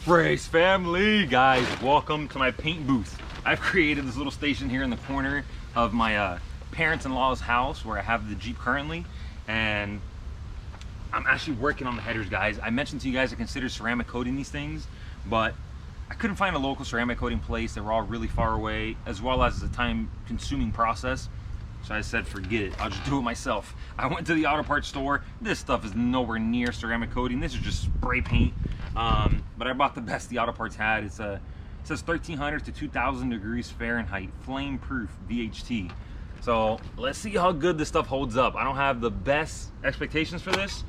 Race family, guys, welcome to my paint booth. I've created this little station here in the corner of my parents-in-law's house where I have the Jeep currently, and I'm actually working on the headers, guys. I mentioned to you guys I considered ceramic coating these things, but I couldn't find a local ceramic coating place. They were all really far away, as well as a time-consuming process. So I said, forget it, I'll just do it myself. I went to the auto parts store. This stuff is nowhere near ceramic coating. This is just spray paint. But I bought the best the auto parts had. It says 1300 to 2000 degrees Fahrenheit, flame proof VHT. So let's see how good this stuff holds up. I don't have the best expectations for this.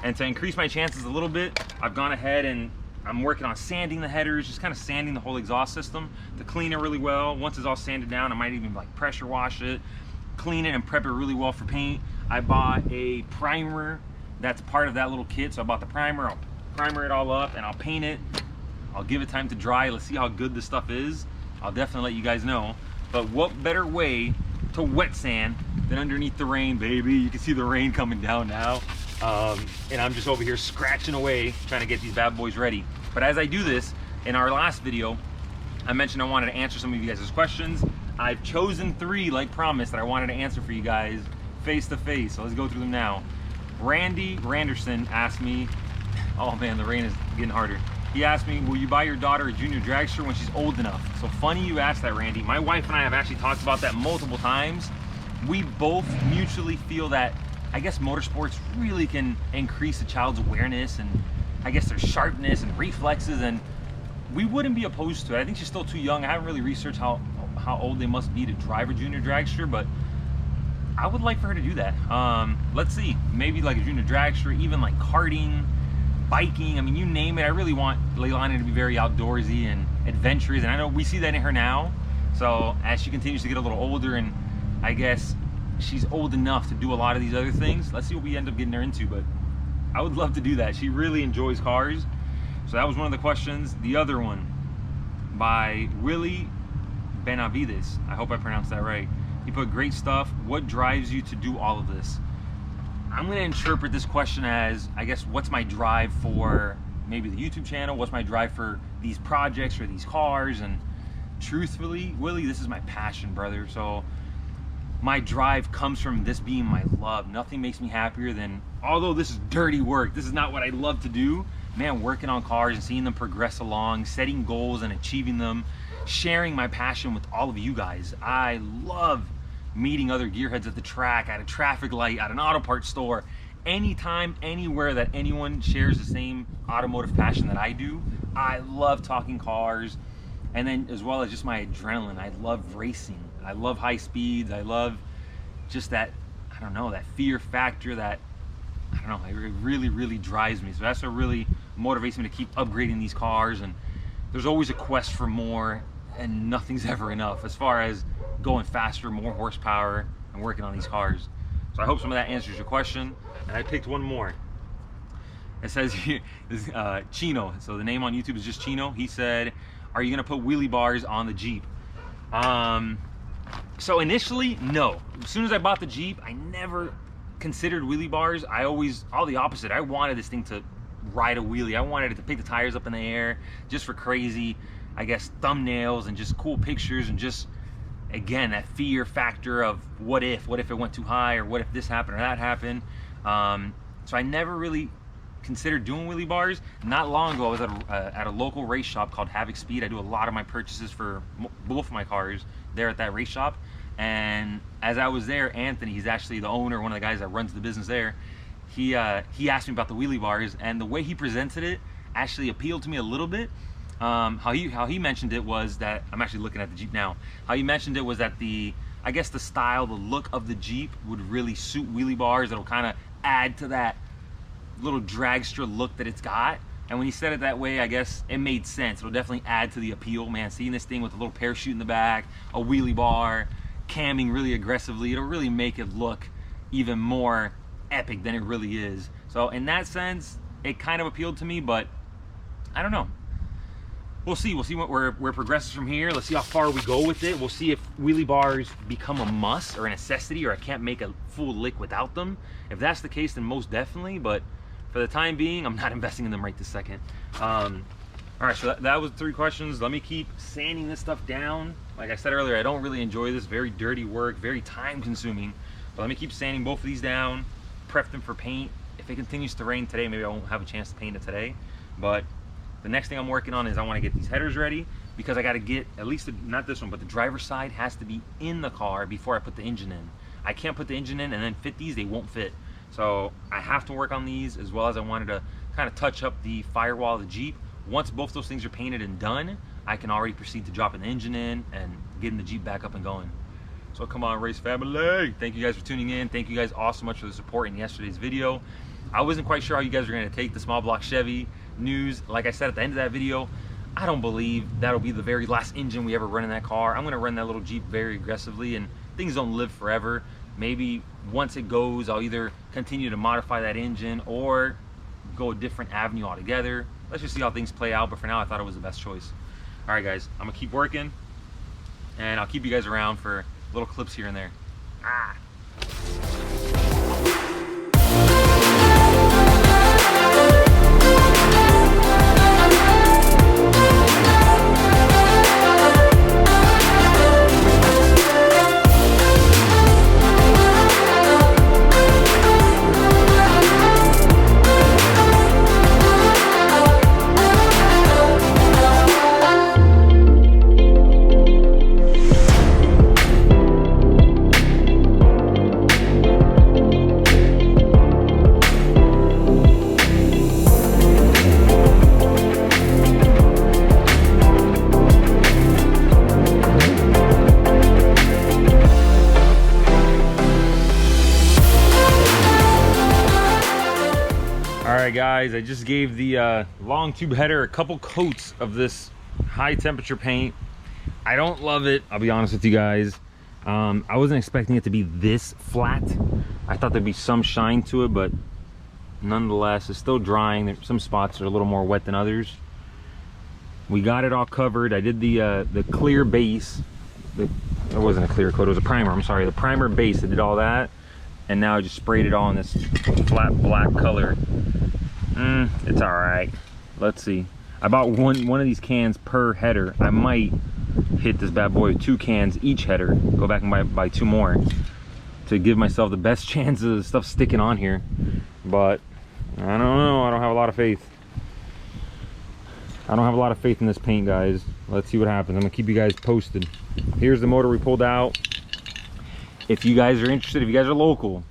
And to increase my chances a little bit, I've gone ahead and I'm working on sanding the headers, just kind of sanding the whole exhaust system to clean it really well. Once it's all sanded down, I might even like pressure wash it, clean it and prep it really well for paint. I bought a primer that's part of that little kit. So I bought the primer, I'll primer it all up and I'll paint it. I'll give it time to dry. Let's see how good this stuff is. I'll definitely let you guys know. But what better way to wet sand than underneath the rain, baby? You can see the rain coming down now. And I'm just over here scratching away, trying to get these bad boys ready. But as I do this, in our last video, I mentioned I wanted to answer some of you guys' questions. I've chosen 3, like promised, that I wanted to answer for you guys face to face. So let's go through them now. Randy Randerson asked me, oh man, the rain is getting harder. He asked me, will you buy your daughter a junior dragster when she's old enough? So funny you asked that, Randy. My wife and I have actually talked about that multiple times. We both mutually feel that, I guess, motorsports really can increase a child's awareness and I guess their sharpness and reflexes, and we wouldn't be opposed to it. I think she's still too young. I haven't really researched how old they must be to drive a junior dragster, but I would like for her to do that. Let's see, maybe like a junior dragster, even like karting, biking, I mean, you name it. I really want Leilani to be very outdoorsy and adventurous, and I know we see that in her now. So as she continues to get a little older, and I guess she's old enough to do a lot of these other things, let's see what we end up getting her into. But I would love to do that. She really enjoys cars. So that was one of the questions. The other one by Willie Benavides, I hope I pronounced that right. He put, great stuff. What drives you to do all of this? I'm going to interpret this question as, I guess, what's my drive for maybe the YouTube channel? What's my drive for these projects or these cars? And truthfully, Willie, this is my passion, brother. So my drive comes from this being my love. Nothing makes me happier than, although this is dirty work, this is not what I love to do, man, working on cars and seeing them progress along, setting goals and achieving them, sharing my passion with all of you guys. I love meeting other gearheads at the track, at a traffic light, at an auto parts store, anytime, anywhere that anyone shares the same automotive passion that I do. I love talking cars, and then as well as just my adrenaline. I love racing. I love high speeds. I love just that, I don't know, that fear factor that, I don't know, it really, really drives me. So that's what really motivates me to keep upgrading these cars. And there's always a quest for more, and nothing's ever enough as far as going faster, more horsepower, and working on these cars. So I hope some of that answers your question. And I picked one more. It says here, this, Chino. So the name on YouTube is just Chino. He said, are you gonna put wheelie bars on the Jeep? So initially, no. As soon as I bought the Jeep, I never considered wheelie bars. I always, all the opposite. I wanted this thing to ride a wheelie. I wanted it to pick the tires up in the air just for crazy, I guess, thumbnails and just cool pictures, and just, again, that fear factor of what if it went too high, or what if this happened or that happened. So I never really considered doing wheelie bars. Not long ago, I was at a local race shop called Havoc Speed. I do a lot of my purchases for both of my cars there at that race shop. And as I was there, Anthony, he's actually the owner, one of the guys that runs the business there, he asked me about the wheelie bars, and the way he presented it actually appealed to me a little bit. How he mentioned it was that, I'm actually looking at the Jeep now, how he mentioned it was that I guess the style, the look of the Jeep would really suit wheelie bars. It'll kind of add to that little dragster look that it's got. And when he said it that way, I guess it made sense. It'll definitely add to the appeal, man. Seeing this thing with a little parachute in the back, a wheelie bar, camming really aggressively, it'll really make it look even more epic than it really is. So in that sense, it kind of appealed to me, but I don't know. We'll see where it progresses from here. Let's see how far we go with it. We'll see if wheelie bars become a must or a necessity, or I can't make a full lick without them. If that's the case, then most definitely, but for the time being, I'm not investing in them right this second. Our All right, so that was 3 questions. Let me keep sanding this stuff down. Like I said earlier, I don't really enjoy this. Very dirty work, very time consuming. But let me keep sanding both of these down, prep them for paint. If it continues to rain today, maybe I won't have a chance to paint it today. But the next thing I'm working on is I want to get these headers ready, because I got to get at least, not this one, but the driver's side has to be in the car before I put the engine in. I can't put the engine in and then fit these, they won't fit. So I have to work on these, as well as I wanted to kind of touch up the firewall of the Jeep. Once both those things are painted and done, I can already proceed to dropping the engine in and getting the Jeep back up and going. So come on, race family. Thank you guys for tuning in. Thank you guys all so much for the support in yesterday's video. I wasn't quite sure how you guys were gonna take the small block Chevy news. Like I said at the end of that video, I don't believe that'll be the very last engine we ever run in that car. I'm gonna run that little Jeep very aggressively, and things don't live forever. Maybe once it goes, I'll either continue to modify that engine or go a different avenue altogether. Let's just see how things play out, but for now I thought it was the best choice. All right guys, I'm gonna keep working, and I'll keep you guys around for little clips here and there. Alright guys, I just gave the long tube header a couple coats of this high temperature paint. I don't love it, I'll be honest with you guys. I wasn't expecting it to be this flat. I thought there'd be some shine to it, but nonetheless, it's still drying. There's some spots that are a little more wet than others. We got it all covered. I did the clear base. It wasn't a clear coat, it was a primer, I'm sorry. The primer base, I did all that. And now I just sprayed it all in this flat black color. It's all right. Let's see. I bought one of these cans per header. I might hit this bad boy with 2 cans each header. Go back and buy 2 more to give myself the best chance of the stuff sticking on here. But I don't know. I don't have a lot of faith. I don't have a lot of faith in this paint, guys. Let's see what happens. I'm gonna keep you guys posted. Here's the motor we pulled out. If you guys are interested, if you guys are local,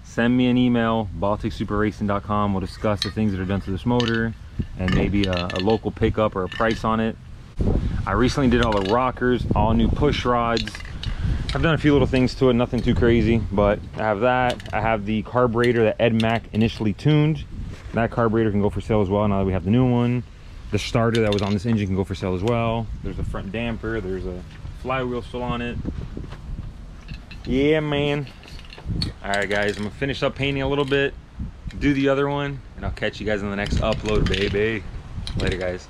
send me an email, BalticSupraRacing.com. We'll discuss the things that are done to this motor and maybe a local pickup or a price on it. I recently did all the rockers, all new push rods. I've done a few little things to it, nothing too crazy, but I have that. I have the carburetor that Ed Mac initially tuned. That carburetor can go for sale as well now that we have the new one. The starter that was on this engine can go for sale as well. There's a front damper, there's a flywheel still on it. Yeah, man. All right, guys, I'm gonna finish up painting a little bit, do the other one, and I'll catch you guys in the next upload, baby. Later, guys.